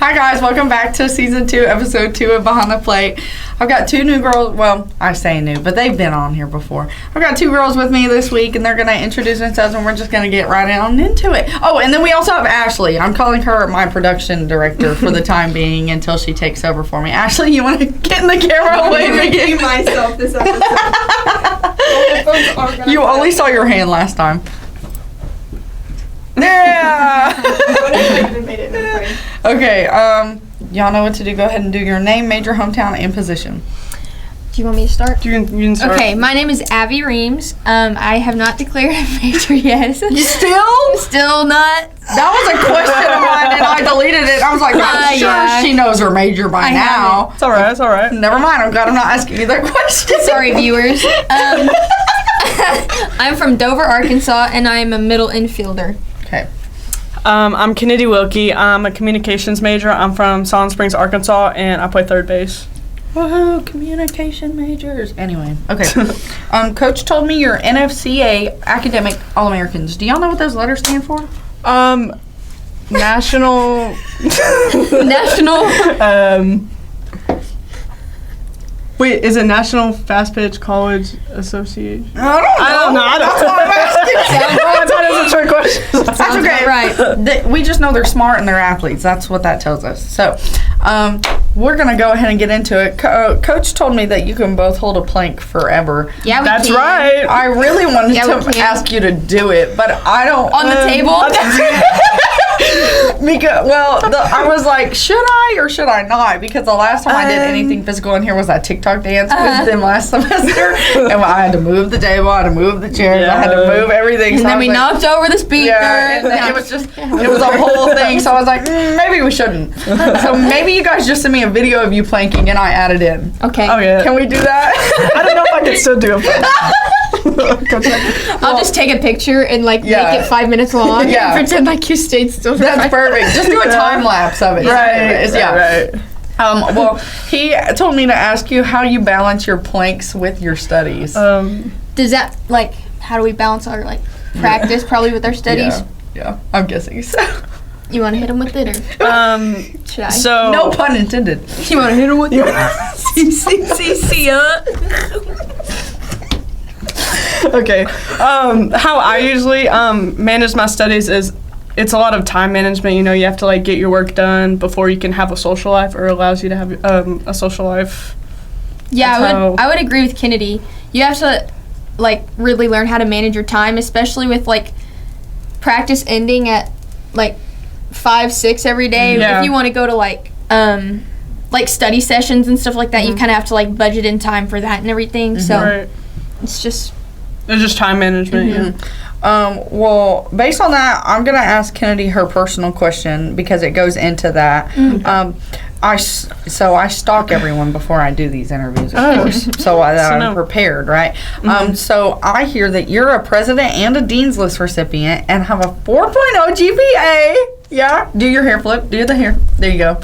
Hi guys, welcome back to season 2, episode 2 of Behind the Plate. I've got 2 new girls. Well, I say new, but they've been on here before. I've got 2 girls with me this week, and they're going to introduce themselves, and we're just going to get right on into it. Oh, and then we also have Ashley. I'm calling her my production director for the time being until she takes over for me. Ashley, you want to get in the camera away from me? myself this episode. You only saw your hand last time. Yeah. Okay, y'all know what to do. Go ahead and do your name, major, hometown, and position. Do you want me to start? You can start. Okay, my name is Avie Reams. I have not declared a major yet. You still? Still not. That was a question of mine, and I deleted it. I was like, I'm sure she knows her major by now. It's all right. It's all right. Never mind. I'm glad I'm not asking you that question. Sorry, viewers. I'm from Dover, Arkansas, and I am a middle infielder. Okay. I'm Kennedy Wilkie. I'm a communications major. I'm from Solid Springs, Arkansas, and I play third base. Woohoo, communication majors. Anyway, okay. Coach told me you're NFCA Academic All-Americans. Do y'all know what those letters stand for? National. Wait, is it National Fast Pitch College Association? I don't know. That's why I'm asking. That is a trick question. That's okay. Right. We just know they're smart and they're athletes. That's what that tells us. So, we're going to go ahead and get into it. Coach told me that you can both hold a plank forever. Yeah, we That's can. right. I really wanted Yeah, we to can. ask you to do it, but I don't. On the table? Because, I was like, should I or should I not? Because the last time I did anything physical in here was that TikTok dance with them last semester. And I had to move the table, I had to move the chairs, I had to move everything. And so then we knocked over the speaker. Yeah, and then it was a whole thing. So I was like, maybe we shouldn't. So maybe you guys just send me a video of you planking and I add it in. Okay. Oh, yeah. Can we do that? I don't know if I can still do it. I'll just take a picture and make it 5 minutes long Yeah. and pretend like you stayed still. That's perfect. Just do a time lapse of it. Right. Well, he told me to ask you how you balance your planks with your studies. Does that, how do we balance our, practice probably with our studies? Yeah, I'm guessing so. You want to hit them with it, or should I? So No pun intended. You want to hit them with it? Okay. How I usually manage my studies is it's a lot of time management. You know, you have to get your work done before you can have a social life, or allows you to have a social life. Yeah, I would agree with Kennedy. You have to really learn how to manage your time, especially with practice ending at 5, 6 every day. Yeah. If you want to go to study sessions and stuff like that, you kind of have to budget in time for that and everything. So Right. it's just time management. Yeah. Well, based on that, I'm going to ask Kennedy her personal question because it goes into that. I stalk everyone before I do these interviews, of course, so that I'm prepared, right? So I hear that you're a president and a Dean's List recipient and have a 4.0 GPA. Yeah, do your hair flip. Do the hair. There you go.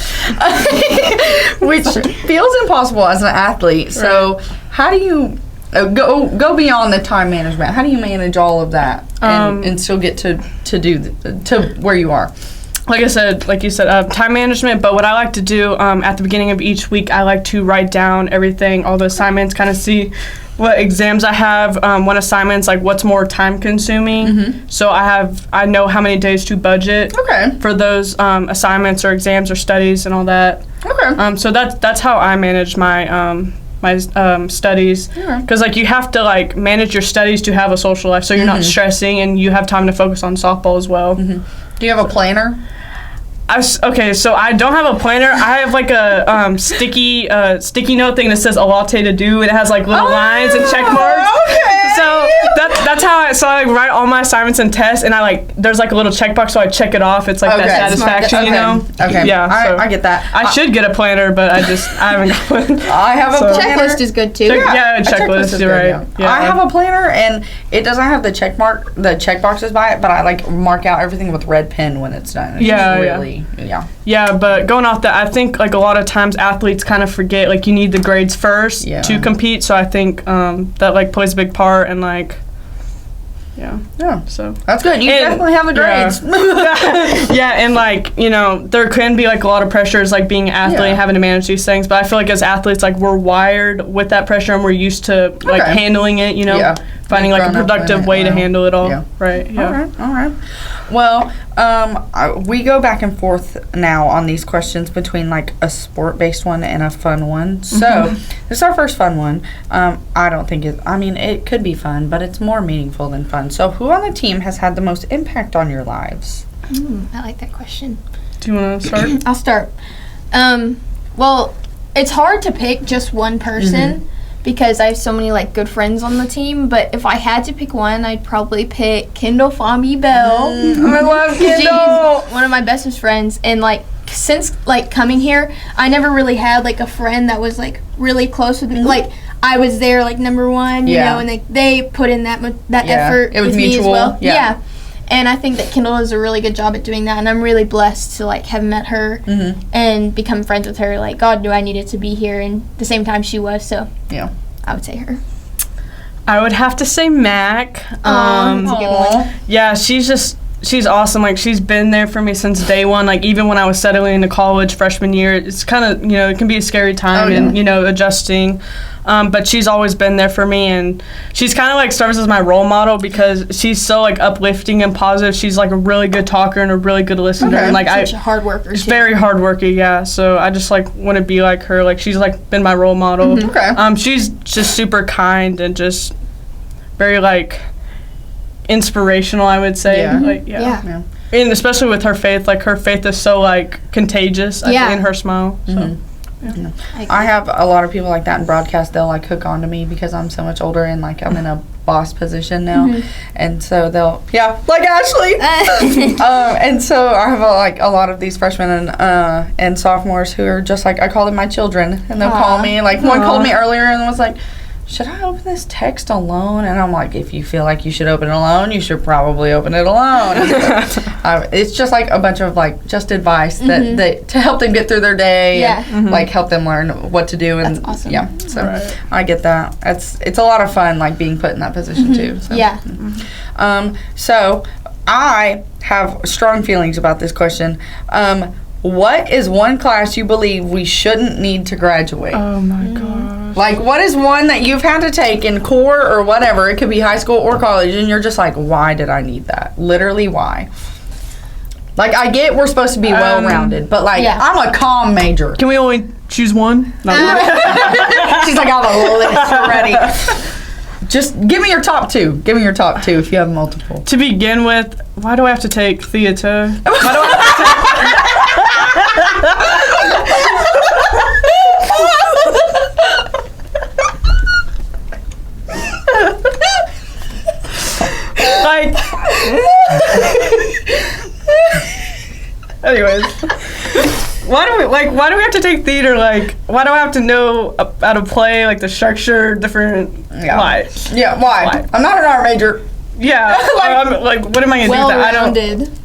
Which feels impossible as an athlete. So how do you go beyond the time management? How do you manage all of that and still get to where you are? Like you said, time management. But what I like to do at the beginning of each week, I like to write down everything, all the assignments, kind of see what exams I have, what assignments, what's more time consuming. So I know how many days to budget for those assignments or exams or studies and all that. Okay. So that's how I manage my studies, because you have to manage your studies to have a social life, so you're not stressing and you have time to focus on softball as well. Do you have a planner? So I don't have a planner. I have a sticky note thing that says a latte to do, and it has little lines and check marks. Okay. So that's how I write all my assignments and tests, and there's a little checkbox, so I check it off. It's that satisfaction, you know. Okay. Yeah. I get that. I should get a planner, but I haven't got one. I have a planner. checklist is good too. A checklist is right. Yeah. I have a planner, and it doesn't have the check boxes by it, but I mark out everything with red pen when it's done. It's Yeah, but going off that, I think a lot of times athletes kind of forget you need the grades first to compete. So I think that plays a big part, and Yeah. So that's good. You definitely have the grades. Yeah, and like, you know, there can be like a lot of pressures like being an athlete and having to manage these things, but I feel like as athletes, like we're wired with that pressure and we're used to like handling it, you know, finding like a productive way to handle it all. Right. Yeah. All right. Well, we go back and forth now on these questions between like a sport-based one and a fun one. So this is our first fun one. I don't think it could be fun, but it's more meaningful than fun. So who on the team has had the most impact on your lives? I like that question. Do you want to start? I'll start. Well, it's hard to pick just one person because I have so many like good friends on the team. But if I had to pick one, I'd probably pick Kendall Fomby Bell. I love Kendall. She's one of my bestest friends, and like since like coming here, I never really had like a friend that was like really close with me. Like I was there like number one, you know, and they put in that effort it was with mutual. me as well. Yeah. And I think that Kendall does a really good job at doing that, and I'm really blessed to like have met her and become friends with her. Like God knew I needed to be here, and the same time she was. So I would say her. I would have to say Mac. That's a good one. Yeah, she's awesome. Like she's been there for me since day one. Like even when I was settling into college freshman year, it's kind of, you know, it can be a scary time and, you know, adjusting. But she's always been there for me, and she's kind of like serves as my role model because she's so like uplifting and positive. She's like a really good talker and a really good listener. And like such a hard worker. She's very hardworking, yeah. So I just like want to be like her. Like she's like been my role model. She's just super kind and just very like inspirational, I would say. Yeah. And especially with her faith, like her faith is so like contagious. I think, in her smile. So. I have a lot of people like that in broadcast. They'll like hook on to me because I'm so much older and like I'm in a boss position now, and so they'll like Ashley. And so I have a lot of these freshmen and sophomores who are just like, I call them my children, and they'll call me. Like one called me earlier and was like, should I open this text alone? And I'm like, if you feel like you should open it alone, you should probably open it alone. It's just like a bunch of like just advice that to help them get through their day and like help them learn what to do. And that's awesome. Yeah, so I get that. It's a lot of fun like being put in that position too. So. Yeah. So I have strong feelings about this question. What is one class you believe we shouldn't need to graduate? Oh my gosh. Like, what is one that you've had to take in core or whatever? It could be high school or college, and you're just like, why did I need that? Literally, why? Like, I get we're supposed to be well-rounded, but like, I'm a comm major. Can we only choose one? No. She's like, I have a list already. Just give me your top two. Give me your top two if you have multiple. To begin with, why do I have to take theater? Why do I have to take like anyways, why do we have to take theater? Like, why do I have to know how to play, like the structure, different why? Yeah, why? I'm not an art major. Yeah, I'm like, what am I gonna do with that? I don't.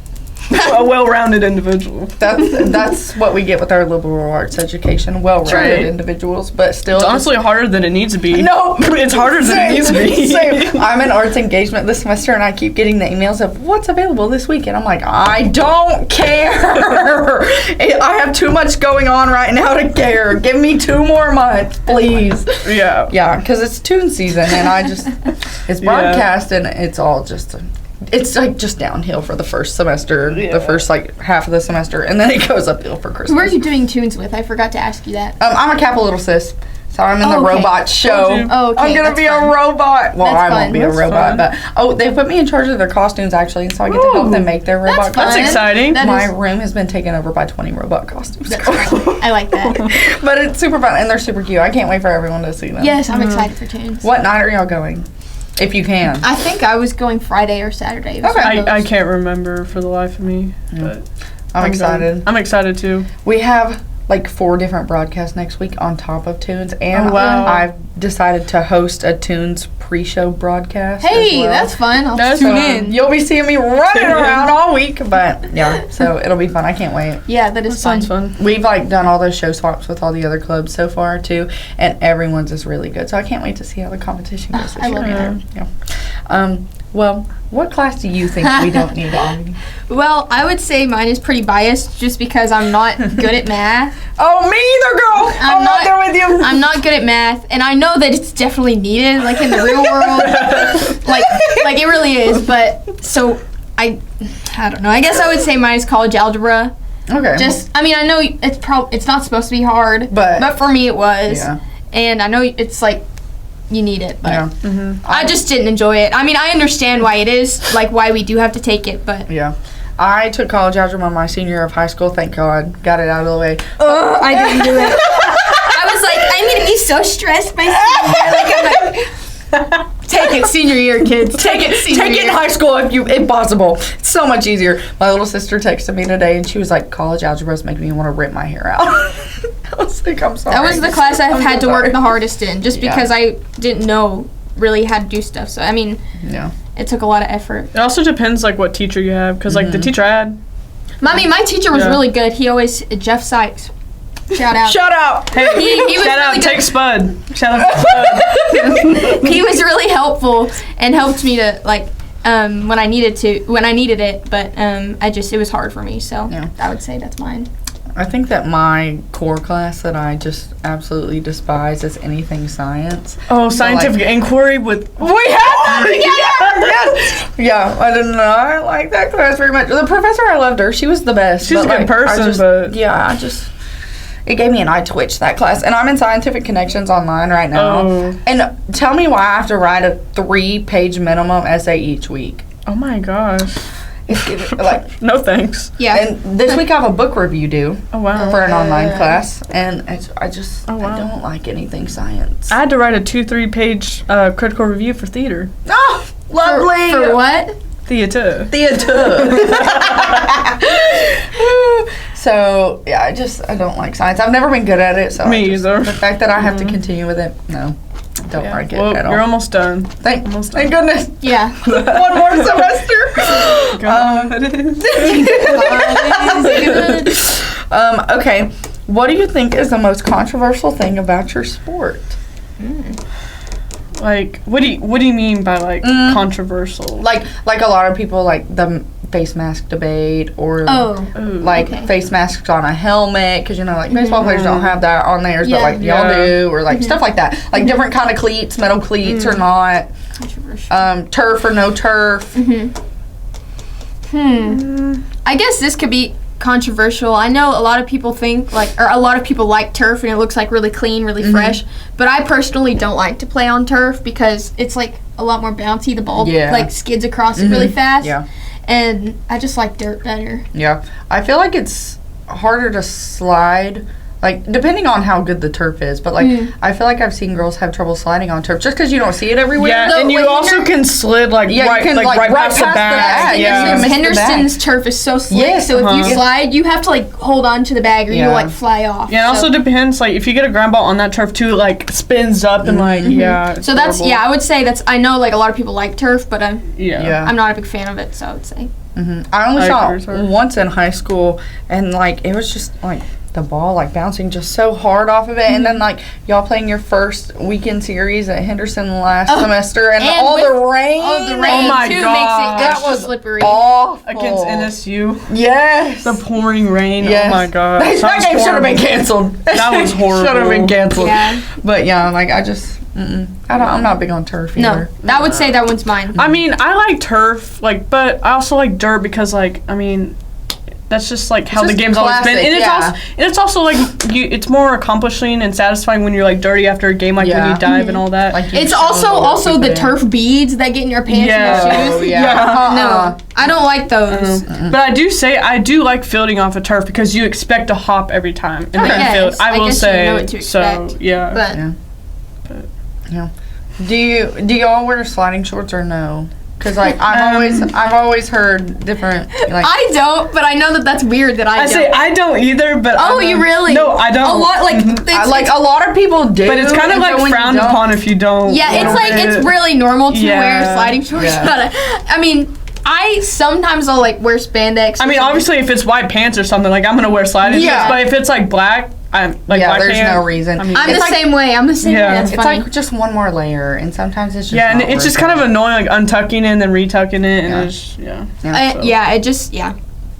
A well-rounded individual. That's what we get with our liberal arts education. Well-rounded individuals, but still, it's honestly harder than it needs to be. No, it's harder than it needs to be. Same. I'm in arts engagement this semester, and I keep getting the emails of what's available this week, and I'm like, I don't care. I have too much going on right now to care. Give me 2 more months, please. Yeah, because it's tune season, and it's broadcast, and it's all just. It's like just downhill for the first semester, the first like half of the semester, and then it goes uphill for Christmas. Who are you doing tunes with? I forgot to ask you that. I'm a Kappa Little Sis, so I'm in the robot show. Oh, okay, I'm gonna be a robot. Well, I won't be a robot, but they put me in charge of their costumes actually, and so I get to help them make their robot costumes. That's exciting. My room has been taken over by 20 robot costumes. That's I like that. But it's super fun, and they're super cute. I can't wait for everyone to see them. Yes, I'm excited for tunes. What night are y'all going? If you can. I think I was going Friday or Saturday. Okay. I can't remember for the life of me. But I'm excited. I'm excited too. We have like 4 different broadcasts next week on top of tunes, and I've decided to host a tunes pre-show broadcast. Hey, that's fun. I'll tune in. You'll be seeing me running around all week, but so it'll be fun. I can't wait. Yeah, that sounds fun. We've like done all those show swaps with all the other clubs so far too, and everyone's is really good. So I can't wait to see how the competition goes this year. I love it. Yeah. Well, what class do you think we don't need, Avie? Well, I would say mine is pretty biased just because I'm not good at math. Oh, me either, girl. I'm not there with you. I'm not good at math, and I know that it's definitely needed, like in the real world. like it really is. But so I don't know. I guess I would say mine is college algebra. Okay. I mean, I know it's not supposed to be hard, but for me it was. Yeah. And I know it's like you need it, but Yeah. I just didn't enjoy it. I mean, I understand why it is, like why we do have to take it, but Yeah. I took college algebra my senior year of high school. Thank God. Got it out of the way. I didn't do it. I was like, I'm going to be so stressed by senior year. Take it senior year, kids. Take it senior year. Take it in high school if possible. It's so much easier. My little sister texted me today and she was like, college algebra is making me want to rip my hair out. I was like, I'm sorry. That was the class I've had to work the hardest in, just because I didn't know really how to do stuff. So, I mean, it took a lot of effort. It also depends, like, what teacher you have. Because, like, the teacher I had. My teacher was really good. He always, Jeff Sykes. Shout out. Shout out. Hey, he was shout really out. good. Take Spud. Shout out to Spud. He was really helpful and helped me to, like, when I needed it. But it was hard for me. So I would say that's mine. I think that my core class that I just absolutely despise is anything science. Oh, scientific inquiry with... We had that! Yeah, I did not like that class very much. The professor, I loved her. She was the best. She's a good person, but... Yeah, it gave me an eye twitch, that class. And I'm in Scientific Connections online right now. Oh. And tell me why I have to write a 3-page minimum essay each week. Oh my gosh. Like, no thanks. Yeah. And this week I have a book review due. Oh wow. For an online class, and I don't like anything science. I had to write a 2-3 page critical review for theater. Oh, lovely. For what? Theater. So yeah, I don't like science. I've never been good at it. So me either. The fact that I have to continue with it, no. Don't like it at all. You're almost done. Thank goodness. Yeah. One more semester. Okay. What do you think is the most controversial thing about your sport? Like, what do you mean by like controversial? Like a lot of people like the face mask debate or face masks on a helmet, because like baseball players don't have that on theirs, but like y'all do, or like stuff like that, like different kind of cleats, metal cleats or not, turf or no turf. I guess this could be controversial. I know a lot of people like turf and it looks like really clean, really fresh, but I personally don't like to play on turf because it's like a lot more bouncy. The ball like skids across it really fast. And I just like dirt better. Yeah. I feel like it's harder to slide, like, depending on how good the turf is. But, like, I feel like I've seen girls have trouble sliding on turf just because you don't see it everywhere. Yeah, and you also can slid, like, right past the bag. Henderson's turf is so slick, so if you slide, you have to, like, hold on to the bag or you'll, like, fly off. Yeah, it also depends, like, if you get a ground ball on that turf, too, it, like, spins up and, like, So that's, horrible. I would say I know, like, a lot of people like turf, but I'm not a big fan of it, so I would say. I only saw it once in high school, and, like, it was just, like, the ball, like, bouncing just so hard off of it. And then, like, y'all playing your first weekend series at Henderson last semester, and all the rain. Oh my God. That was slippery. Awful. Against NSU. Yes. The pouring rain. Yes. Oh, my God. That game should have been canceled. That was horrible. Should have been canceled. Yeah. But, yeah, like, I'm not big on turf either. No, I would say that one's mine. I mean, I like turf, like, but I also like dirt because, like, I mean, that's just like how the game's always been, and it's also like it's more accomplishing and satisfying when you're like dirty after a game, like when you dive and all that. Like it's also the turf beads that get in your pants and your shoes. No, I don't like those. But I do like fielding off a turf because you expect to hop every time in the infield. I will say so. Yeah. Do y'all wear sliding shorts or no? Because like I've always heard different. Like, I don't, but I know that's weird that I don't. say I don't either, but you really? No, I don't. A lot a lot of people do, but it's kind of like frowned upon if you don't. Yeah, it's like it's really normal to wear sliding shorts. But I mean, sometimes I'll like wear spandex. I mean, obviously, if it's white pants or something, like I'm gonna wear sliding shorts. But if it's like black, I'm like, yeah, why there's can't- no reason. I mean, I'm it's the like, same way. Yeah. That's it's funny. like just one more layer, and sometimes it's just Yeah, and not it's just worth kind of it. annoying, like untucking it and then retucking it, and Yeah. it's yeah. Yeah. Yeah, it just,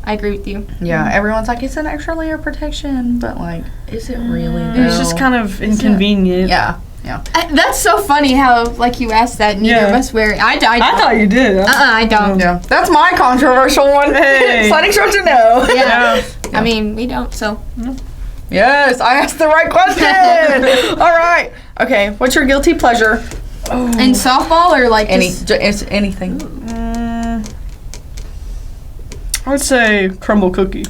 I agree with you. Yeah, everyone's like, it's an extra layer of protection, but like, is it really? It's just kind of inconvenient. Yeah. That's so funny how, like, you asked that, neither of us wear it. I don't. I thought you did. I don't. Yeah, that's my controversial one. Hey. Sliding shorts or no? Yeah. I mean, we don't, so. Yes, I asked the right question. All right. Okay, what's your guilty pleasure? In softball or, like, It's anything. I would say crumble cookie.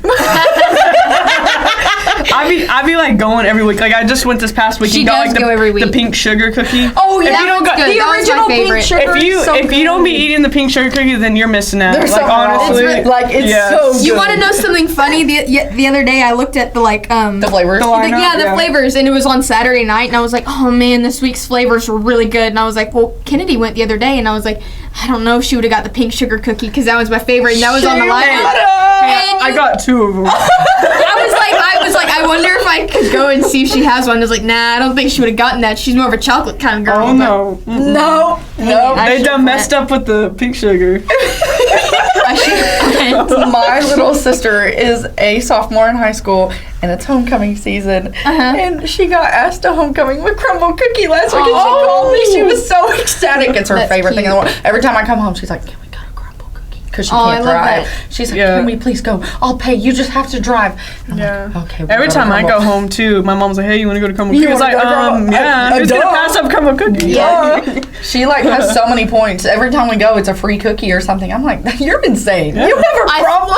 I be like going every week. Like I just went this past week She and got does like go every week. the pink sugar cookie. Oh, yeah, If you don't that's got, good. the That was my original pink favorite. sugar. if you don't be eating the pink sugar cookie, then you're missing out. They're like so honestly, it's so good. You want to know something funny? The other day I looked at the the flavors? The lineup? the flavors, and it was on Saturday night, and I was like, oh man, this week's flavors were really good. And I was like, well, Kennedy went the other day, and I was like, I don't know if she would have got the pink sugar cookie because that was my favorite, and that was on the lineup. And I got 2 of them. I was like, I wonder if I could go and see if she has one. I was like, nah, I don't think she would have gotten that. She's more of a chocolate kind of girl. Oh no. No. I They should've done messed up with the pink sugar. I should. My little sister is a sophomore in high school, and it's homecoming season. And she got asked to homecoming with crumble cookie last week, and she called me. She was so ecstatic. It's her That's favorite thing in the cute. world. Every time I come home, she's like, "Can we go to crumble cookie?" Because she Oh, I can't love drive. that. She's like, Yeah. "Can we please go? I'll pay. You just have to drive." And I'm Yeah. like, okay. we'll Every go to time I Crumble." go home too, my mom's like, "Hey, you want to go to crumble You cookie?" It's wanna like, go to Crumble- yeah. Who's gonna duh. pass up crumble cookie? Yeah. She like has so many points. Every time we go, it's a free cookie or something. I'm like, you're insane. You have a problem.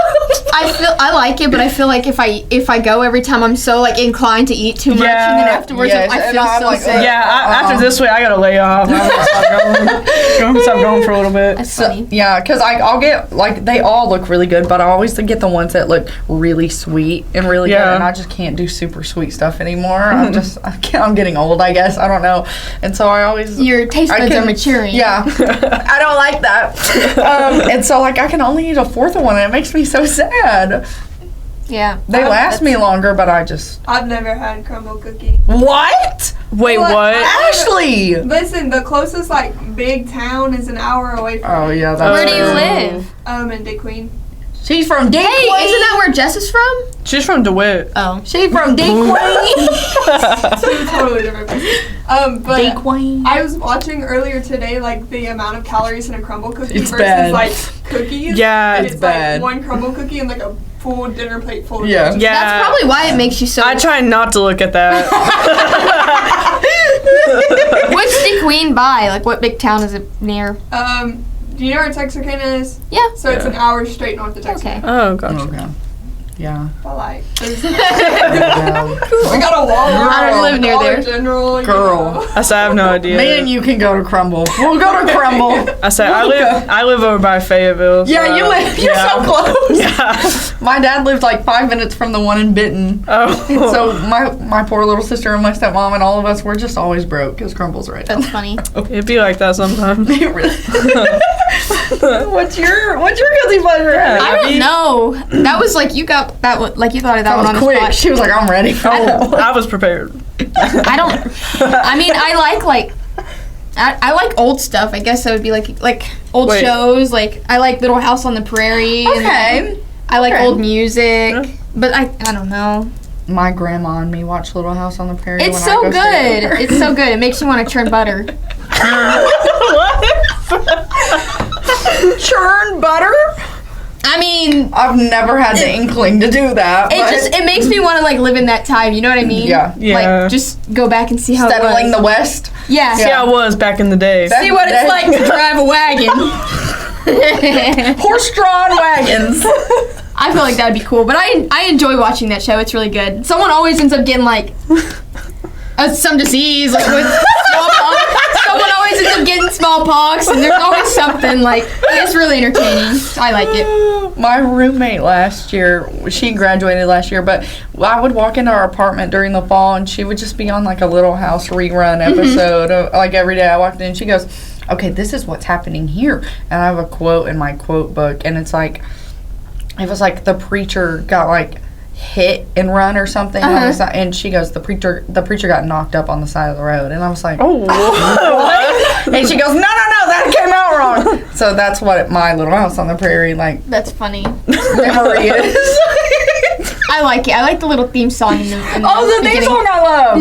I like it, but I feel like if I go every time, I'm so like inclined to eat too much, and then Yeah. afterwards Yes, I and feel I'm so like, sick. Yeah, after this week, I gotta lay off. I'm gonna stop going for a little bit. That's So, funny. yeah, because I'll get, like, they all look really good, but I always get the ones that look really sweet and really good, Yeah. and I just can't do super sweet stuff anymore. I'm getting old, I guess. I don't know. And so I always... Your taste I buds are can- maturing. Yeah. I don't like that. And so, like, I can only eat a fourth of one, and it makes me so sad. Yeah. They last me longer, but I just... I've never had crumble cookie. What? Wait, What? what? Ashley! Listen, the closest like big town is an hour away from Oh, me. yeah, that's Where do you true. live? In Dick Queen. She's from Dick Hey, Queen. isn't that where Jess is from? She's from DeWitt. Oh. She's from Dick Queen. Two totally different places. But Dick Queen. I was watching earlier today, like the amount of calories in a crumble cookie It's versus bad. like cookies. Yeah, and it's it's bad. like one crumble cookie and like a full dinner plate full of Yeah. cookies. Yeah. That's probably why it makes you so. I try not to look at that. What's Dick Queen by? Like, what big town is it near? Do you know where Texarkana is? Yeah. So it's an hour straight north of Texarkana. Okay. Oh, gotcha. Okay. Yeah. But like, there's, we Yeah. got a Walmart. I don't live near Dollar there. General, you Girl. know. I said I have no idea. Me and you can go to Crumble. We'll go to Crumble. I said I live over by Fayetteville. Yeah, so, you live. You're yeah. so close. Yeah. My dad lived like 5 minutes from the one in Benton. Oh. And so my poor little sister and my stepmom and all of us were just always broke because Crumble's right down That's funny. It'd be like that sometimes. there. Really. What's your guilty pleasure? Yeah. I don't know. That was like you got that one. Like you thought of that one on the quick. spot. She was like, I'm ready. Oh, I was prepared. I don't. I mean, I like. I like old stuff. I guess that would be like old Wait. shows. Like I like Little House on the Prairie. and Okay. I like Okay. old music. Yeah. But I don't know. My grandma and me watch Little House on the Prairie. It's when so I go stay good. over. It's so good. It makes you want to churn butter. Churn butter? I mean, I've never had the inkling to do that. but it makes me want to like live in that time. You know what I mean? Yeah. Yeah. Like just go back and see how settling it the was. West. Yeah. See how it was back in the day. See what it's like to drive a wagon. Horse-drawn wagons. I feel like that'd be cool, but I enjoy watching that show. It's really good. Someone always ends up getting like some disease, like with smallpox. Someone always ends up getting smallpox, and there's always something like it's really entertaining. I like it. My roommate last year, she graduated last year, but I would walk into our apartment during the fall, and she would just be on like a Little House rerun episode, of, like every day I walked in, and she goes, "Okay, this is what's happening here," and I have a quote in my quote book, and it's like, it was like the preacher got like hit and run or something on the side, and she goes, the preacher got knocked up on the side of the road, and I was like, Oh, what? And she goes, no, that came out wrong. So that's what my little house on the prairie That's funny. memory is. I like it. I like the little theme song. In the The theme song I love.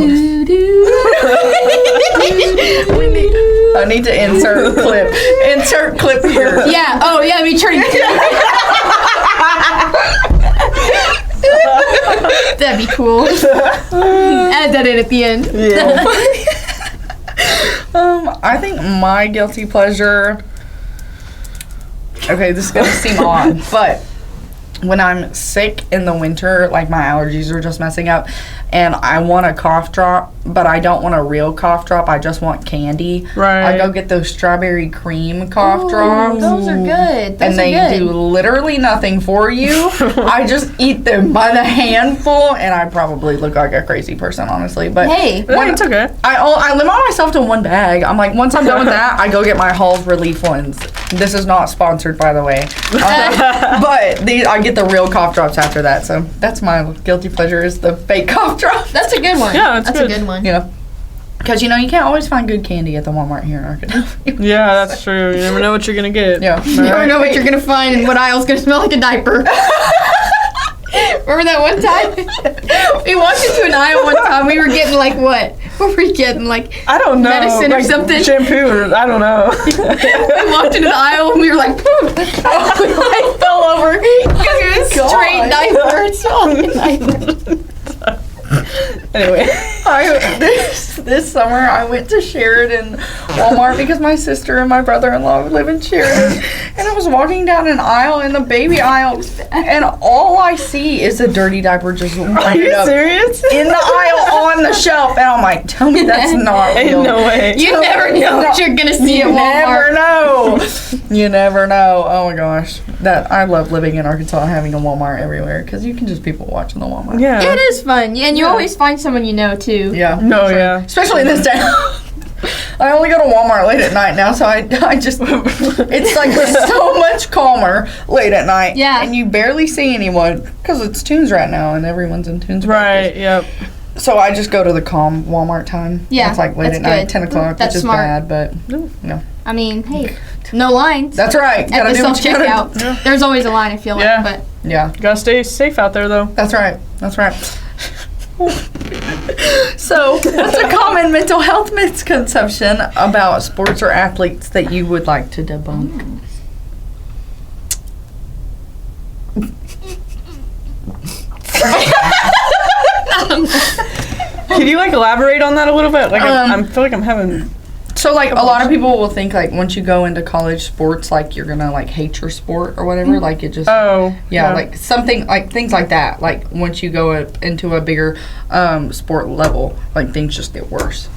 I need to insert clip here. Yeah. Oh yeah. Me turning. That'd be cool. Add that in at the end. Yeah. I think my guilty pleasure. Okay, this is gonna seem odd, but when I'm sick in the winter, like my allergies are just messing up, and I want a cough drop, but I don't want a real cough drop. I just want candy. Right. I go get those strawberry cream cough drops. Those are good. And they do literally nothing for you. I just eat them by the handful, and I probably look like a crazy person, honestly. But hey, it's okay. I limit myself to one bag. I'm like, once I'm done with that, I go get my Halls Relief ones. This is not sponsored, by the way. But I get the real cough drops after that. So that's my guilty pleasure, is the fake cough drops. That's a good one. Yeah, that's good. a good one. You know, because you can't always find good candy at the Walmart here in Arkansas. Yeah, that's true. You never know what you're gonna get. Yeah. You never know what you're gonna find and what aisle's gonna smell like a diaper. Remember that one time? We walked into an aisle one time. We were getting like what? What were we getting? Like I don't know. medicine or like something? Shampoo or I don't know. We walked into the aisle and we were like, poof. We like fell over because it was straight diaper. It smelled like a diaper. Anyway, this summer I went to Sheridan Walmart because my sister and my brother-in-law live in Sheridan, and I was walking down an aisle in the baby aisle, and all I see is a dirty diaper just Are lined you up serious? in the aisle on the shelf, and I'm like, tell me that's not Ain't real. no way. You never know what you're gonna see at You Walmart. never know. You never know. Oh my gosh, I love living in Arkansas, having a Walmart everywhere, because you can just people watching the Walmart. Yeah. It is fun, and you always find someone you know too. Yeah. No, yeah. Especially in this town. I only go to Walmart late at night now, so I just, it's like so much calmer late at night. Yeah. And you barely see anyone, because it's Tunes right now, and everyone's in Tunes. Right. Yep. So I just go to the calm Walmart time. Yeah, It's like late that's at night, good. 10 o'clock, That's which is smart. bad, but, no. I mean, hey, no lines. That's right. At Gotta the do what you gotta self-checkout. do. There's always a line, I feel like, Yeah. but Yeah. Gotta stay safe out there, though. That's right. That's right. So, what's a common mental health misconception about sports or athletes that you would like to debunk? Can you elaborate on that a little bit? I feel like I'm having. So, a lot of people will think, once you go into college sports, you're gonna, hate your sport or whatever. It just... Oh. Yeah, something, things like that. Once you go into a bigger sport level, things just get worse.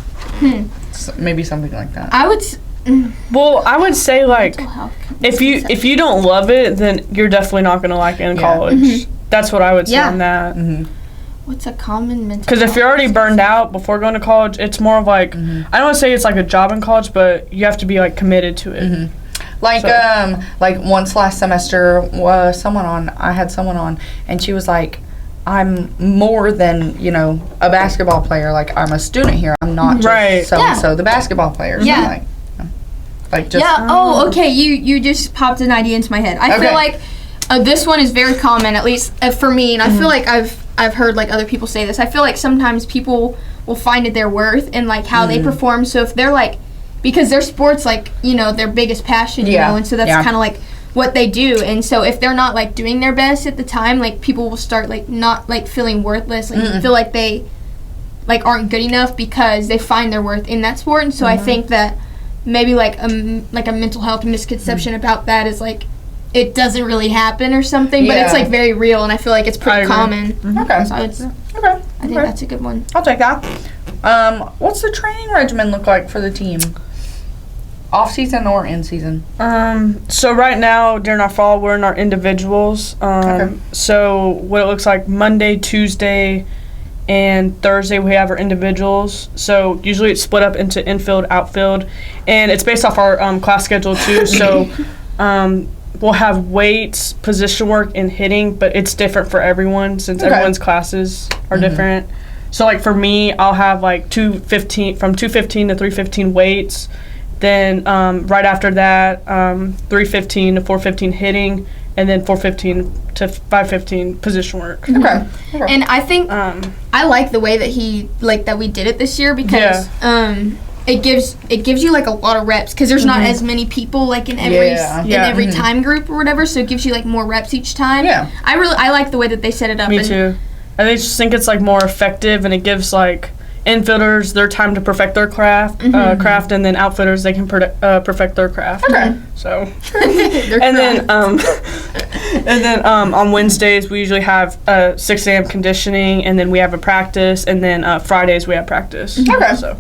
So maybe something like that. I would. Well, I would say if you don't love it, then you're definitely not gonna like it in college. That's what I would say on that. Mm-hmm. What's a common mental? Because if you're already burned out before going to college, it's more of I don't want to say it's a job in college, but you have to be committed to it. Once last semester, I had someone on, and she was like, I'm more than, a basketball player. I'm a student here. I'm not just so-and-so, the basketball player. Yeah. Oh, okay. You just popped an idea into my head. I feel like this one is very common, at least for me, and I feel like I've heard other people say this. I feel like sometimes people will find their worth in how they perform. So if they're because their sports their biggest passion, you know, and so that's kind of what they do. And so if they're not doing their best at the time, people will start not feeling worthless, feel like they aren't good enough because they find their worth in that sport. And so I think that maybe a mental health misconception about that is it doesn't really happen or something, but it's very real, and I feel like it's pretty common. Okay. So I think that's a good one. I'll take that. What's the training regimen look like for the team? Off season or in season? So right now during our fall, we're in our individuals. So what it looks like Monday, Tuesday, and Thursday we have our individuals. So usually it's split up into infield, outfield, and it's based off our class schedule too. So we'll have weights, position work, and hitting, but it's different for everyone since everyone's classes are different. So like for me, I'll have like 215 from 215 to 315 weights. Then right after that, 315 to 415 hitting, and then 415 to 515 position work. Okay. And I think I like the way that that we did it this year because it gives you like a lot of reps because there's not as many people like in every time group or whatever, so it gives you like more reps each time. Yeah. I like the way that they set it up. Me too. I just think it's like more effective, and it gives like infielders their time to perfect their craft, and then outfitters they can perfect their craft. Okay. So, and then on Wednesdays we usually have 6 a.m. conditioning, and then we have a practice, and then Fridays we have practice. Okay. So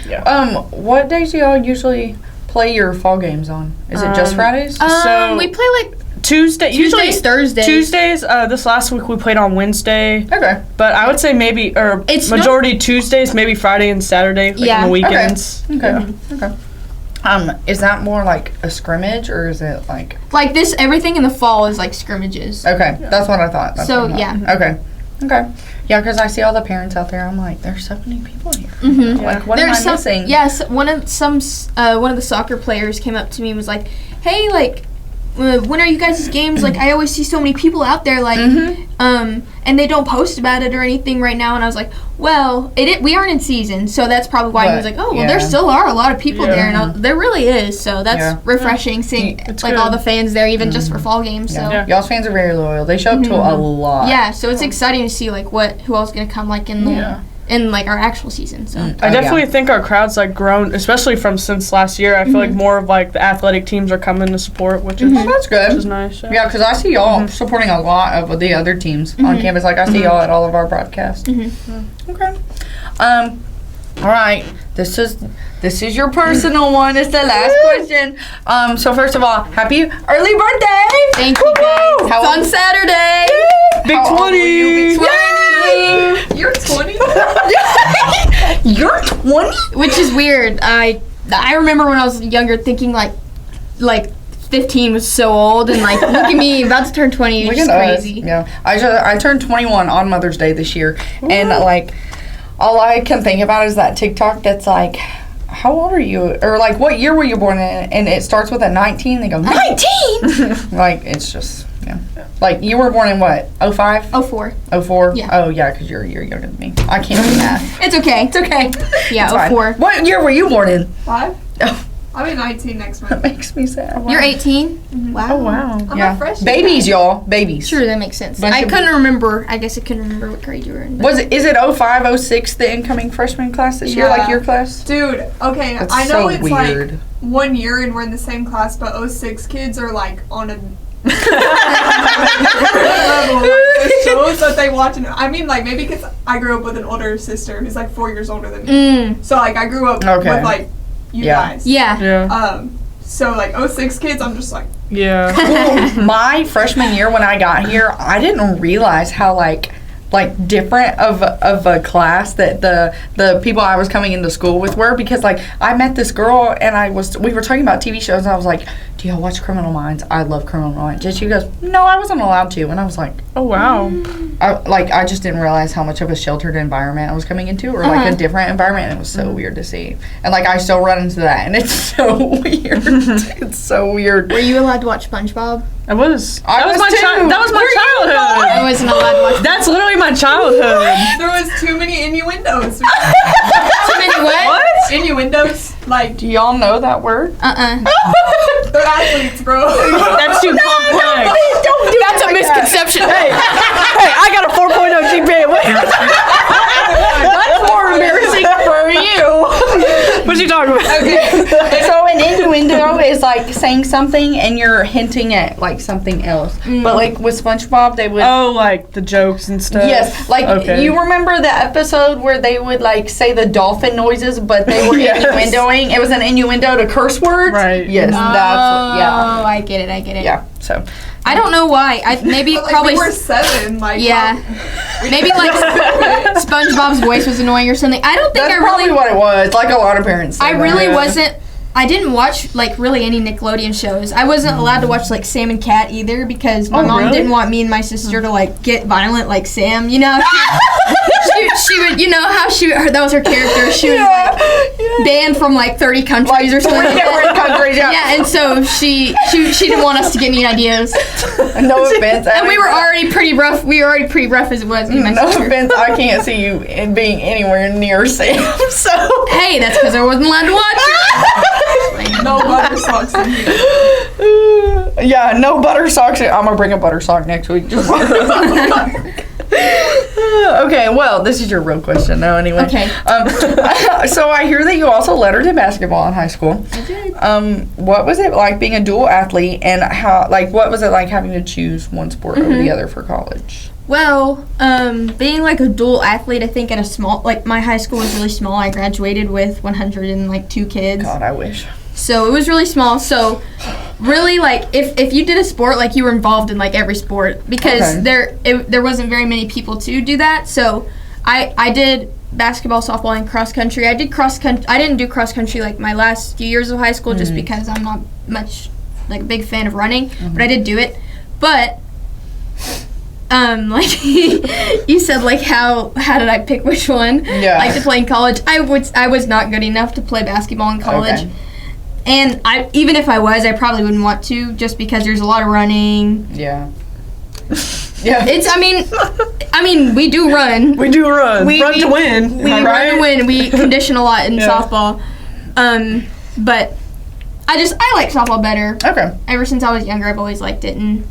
Yeah. What days do y'all usually play your fall games on? Is it just Fridays? So we play like Tuesdays, Thursdays. Tuesdays. This last week we played on Wednesday. Okay. But I would say maybe, or It's majority Tuesdays, maybe Friday and Saturday, like on the weekends. Okay. Is that more like a scrimmage, or is it like this? Everything in the fall is like scrimmages. Okay, that's what I thought. Okay. Yeah, because I see all the parents out there. I'm like, there's so many people here. Like, what am I missing? Yes, one of the soccer players came up to me and was like, "Hey, like, when are you guys' games? Like, I always see so many people out there, like, and they don't post about it or anything right now." And I was like, "Well, we aren't in season, so that's probably why." He was like, "Oh, well, there still are a lot of people there, and there really is. So that's refreshing seeing like all the fans there, even just for fall games." So y'all's fans are very loyal. They show up to a lot. Yeah, so it's exciting to see like who else is gonna come like in like our actual season. So I definitely think our crowd's like grown, especially from since last year. I feel like more of like the athletic teams are coming to support, which is that's good. Which is nice. Yeah, because I see y'all supporting a lot of the other teams on campus. Like I see y'all at all of our broadcasts. Okay. All right. This is your personal one. It's the last question. So first of all, happy early birthday! thank you guys. It's on Saturday. Big 20. You're 20? You're 20? Which is weird. I remember when I was younger thinking like 15 was so old, and like look at me about to turn 20. It's just crazy. Yeah, I turned 21 on Mother's Day this year, and like all I can think about is that TikTok that's like, how old are you, or like what year were you born in, and it starts with a 19. They go 19. Like it's just like you were born in what, 05? 04. 04? Yeah. Oh yeah, because you're younger than me. I can't do that. It's okay. It's okay. Yeah, It's fine. 04. What year were you born in? 5? Oh, I'll be 19 next that month. makes me sad. You're 18? Wow. Oh wow. I'm a freshman. Babies, y'all. Babies. Sure, that makes sense. Bunch I of- couldn't remember. I guess I couldn't remember what grade you were in. Is it 05, 06, the incoming freshman class this year, like your class? Dude, okay, That's I know so it's weird. like 1 year and we're in the same class, but 06 kids are like on a level. Like, the shows that they watch, and I mean, like, maybe because I grew up with an older sister who's like 4 years older than me. So, like, I grew up with like you guys. Yeah. Yeah. So like 06 kids, I'm just like, Yeah. My freshman year when I got here, I didn't realize how like different of a class that the people I was coming into school with were, because like I met this girl and we were talking about TV shows, and I was like, do y'all watch Criminal Minds? I love Criminal Minds. And she goes, no, I wasn't allowed to. And I was like, Oh wow. I just didn't realize how much of a sheltered environment I was coming into, or like a different environment, and it was so weird to see. And like I still run into that, and it's so weird. It's so weird. Were you allowed to watch SpongeBob? I was. I was too. That was my childhood. I wasn't allowed to watch. That's literally my childhood. there was too many innuendos. Too many what? Innuendos, like Do y'all know that word? they're athletes, bro. That's too complex. Don't do That's a misconception. Hey, I got a 4.0 GPA. That's more embarrassing for you. What you talking about? Okay. So an innuendo is like saying something and you're hinting at like something else. But like with SpongeBob, they would. Oh, like the jokes and stuff. Yes, like you remember the episode where they would like say the dolphin noises, but they were innuendoing. It was an innuendo to curse words. Right. Yes, that's what. Yeah. Oh, I get it. Yeah. So. I don't know why. Maybe But, like, probably. we were 7. Like Maybe like SpongeBob's voice was annoying or something. I don't think That's I probably really. what it was. Like a lot of parents. say I that. really wasn't I didn't watch like really any Nickelodeon shows. I wasn't allowed to watch like Sam and Cat either because my mom didn't want me and my sister to like get violent like Sam. You know, she would. You know how that was her character. She was like banned from like 30 countries or something. Different countries, yeah, and so she didn't want us to get any ideas. No offense. And we were already pretty rough. We were already pretty rough as it was. Me and my sister. Offense. I can't see you being anywhere near Sam. So hey, that's because I wasn't allowed to watch it. No butter socks in here. Yeah, no butter socks. I'm gonna bring a butter sock next week. Okay, well, this is your real question now, anyway. Okay. So I hear that you also lettered in basketball in high school. I did. What was it like being a dual athlete, and how? Like, what was it like having to choose one sport over the other for college? Well, being like a dual athlete, I think at a small, like my high school was really small. I graduated with 102 kids. God, I wish. So it was really small. So really, like if you did a sport, like you were involved in like every sport because there wasn't very many people to do that. So I did basketball, softball, and cross country. I did cross country. I didn't do cross country like my last few years of high school just because I'm not much like a big fan of running. But I did do it. But like you said, like how did I pick which one? Yeah. Like to play in college. I was not good enough to play basketball in college. Okay. And even if I was, I probably wouldn't want to just because there's a lot of running. Yeah. Yeah. I mean, we do run. We do run. Run to win. We run to win. We condition a lot in softball. But I like softball better. Okay. Ever since I was younger, I've always liked it. And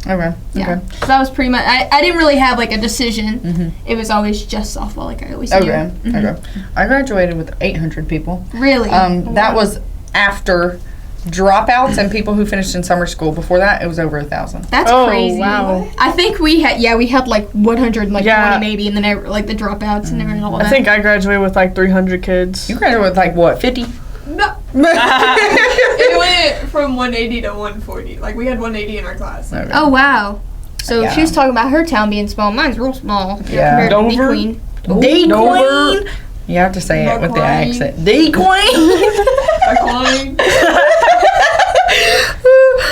Okay. yeah. Okay. So that was pretty much, I didn't really have like a decision. It was always just softball like I always do. Okay. Okay. I graduated with 800 people. Really? That was after dropouts and people who finished in summer school. Before that, it was over 1,000. That's crazy. Wow. I think we had like 100, like 20 maybe, and then like the dropouts and all that. I think I graduated with like 300 kids. You graduated with like what, 50? No. It went from 180 to 140. Like we had 180 in our class. Okay. Oh wow. So Yeah. she was talking about her town being small. Mine's real small. Yeah. Compared to Dover? D-Queen. D-Queen? You have to say it with the accent. D-Queen?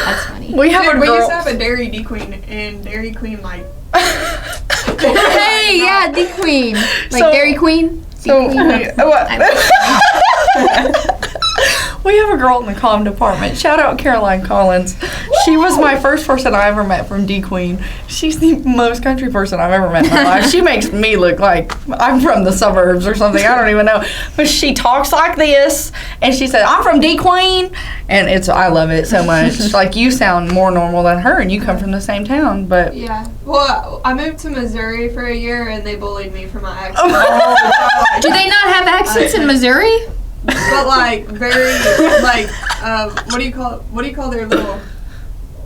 That's funny. We have Dude, a we girl. used to have a Dairy D-Queen, and Dairy Queen, like... Hey, yeah, D-Queen. Like So- Dairy Queen? So, D-Queen. we have a girl in the comm department. Shout out Caroline Collins. She was my first person I ever met from D-Queen. She's the most country person I've ever met in my life. She makes me look like I'm from the suburbs or something. I don't even know. But she talks like this, and she said, I'm from D-Queen. And I love it so much. Like, you sound more normal than her, and you come from the same town, but... Yeah. Well, I moved to Missouri for a year, and they bullied me for my accent. Do they not have accents in Missouri? But like very like what do you call their little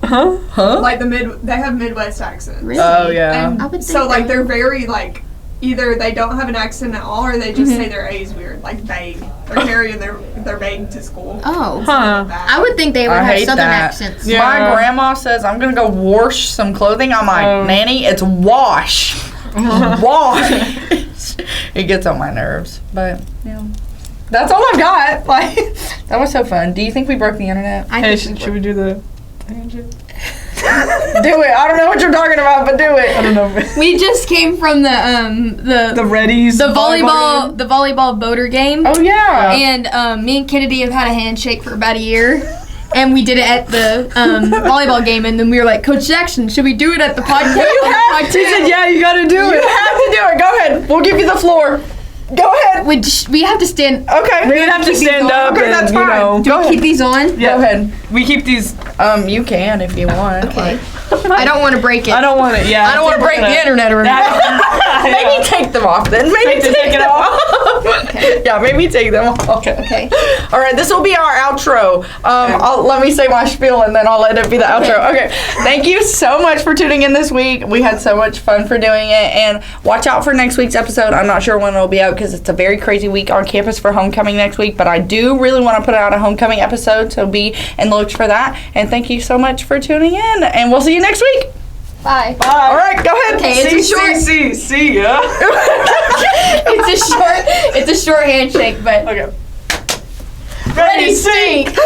like they have Midwest accents. Really? Oh, yeah. And I would so think like they they're very like either they don't have an accent at all or they just say their A's weird, like babe. They're carrying their babe to school. Oh. Huh. I would think they would I have hate southern that. accents. Yeah. My grandma says, I'm going to go wash some clothing. I'm like, Nanny, it's wash. Wash. It gets on my nerves. But, yeah. That's all I've got. Like, that was so fun. Do you think we broke the internet? Hey, should we do the... Do it. I don't know what you're talking about, but do it. I don't know. We just came from the Reddies. volleyball boater game. Oh, yeah. And me and Kennedy have had a handshake for about a year. And we did it at the volleyball game, and then we were like, Coach Jackson, should we do it at the podcast? He said, yeah, you gotta do You it. have to do it. Go ahead. We'll give you the floor. Go ahead. We have to stand. Okay. We have to stand up Okay, and, that's you fine. know. Do we keep these on? Yeah. Go ahead. We keep these... You can if you want. Okay. I don't want to break it. I don't want it, yeah. I don't want to break the internet or anything. Maybe take them off then. Maybe take them off. Yeah, maybe take them off. Okay. All right, this will be our outro. Let me say my spiel and then I'll let it be the outro. Okay. Thank you so much for tuning in this week. We had so much fun for doing it, and watch out for next week's episode. I'm not sure when it'll be out because it's a very crazy week on campus for homecoming next week, but I do really want to put out a homecoming episode, so be in the looks for that. And thank you so much for tuning in, and we'll see you next week. Bye. All right, go ahead. Okay, it's a short. See ya. It's a short handshake, but Okay. Ready, stink.